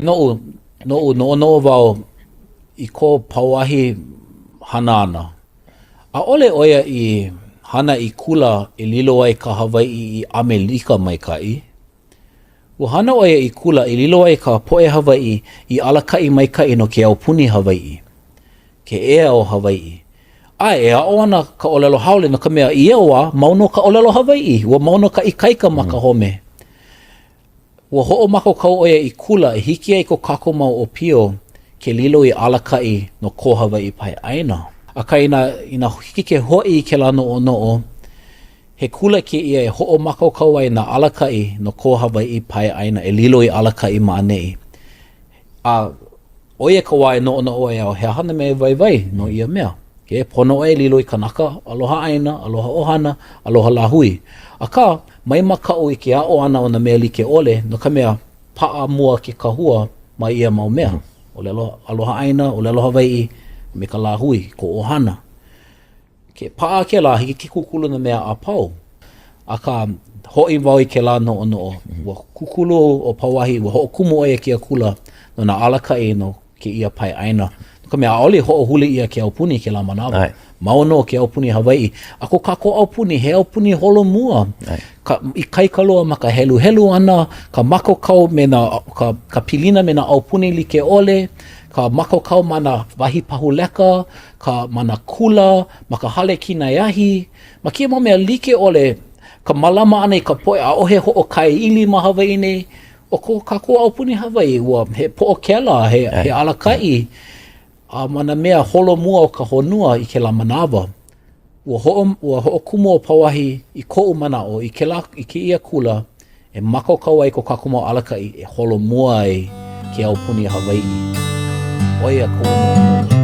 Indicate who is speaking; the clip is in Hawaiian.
Speaker 1: No wau I ko pauahi hana ana. A ole oia I hana I kula I lilo ai ka Hawaii I Amelika maikai. Ua hana oia I kula I lilo ai ka poe Hawaii I alakai maikai no ke aupuni Hawaii. Ke ea o Hawaii. E o ana ka olelo haole no ka mea I eoa mauno ka olelo Hawaii. Ua mauno ka ikaika ma ka home. Ua ho'o mako kau oia I kula I hiki ai ko kako mau o pio ke lilo I alakai no ko Hawaii pai aina. Aka ina hiki ke hoi ke lano o noo, he kula ke ia e ho'o mako kau ai na alakai no ko Hawaii pai aina e lilo I alakai maanei. Oia ka wai no oia o he hana me vai no ia mea. Ke pono ai lilo I kanaka, aloha aina, aloha ohana, aloha lahui. Aka mai makau I ke ao ana o na mea like ole no ka mea paa mua ke kahua ma ia mau mea. Ole aloha aina, ole aloha Hawaii, me ka lahui, ko ohana. Ke paa ke la, hiki ke kukulu na mea a pau. Aka hoi wau I ke la no o. Ua kukulu o pauahi, ua ho kumu oia ke a kula no na alakai no ke ia pai aina. Ka mea aole ho huli ia ke aupuni ke la manawa. Maono ke aupuni Hawaii. Ako kako aupuni, he aupuni holo mua. I kaikaloa ma ka helu ana, ka mako kau me na, ka pilina me na aupuni like ole, ka mako kau mana wahi pahuleka, ka mana kula, ma ka hale kina yahi, ma kia mo mea like ole, ka malama ana I ka poe a ohe ho o kai ili ma Hawaii nei, o ko kako aupuni Hawaii, ua he po o kela, he alakai, mana mea holo mua o ka honua I ke la manawa. Ua ho'o kumu o pauahi I ko'u mana'o I ke ia kula e mako kau ai ko kakumo alakai e holo mua ai ke aupuni Hawaii. Oia ko'u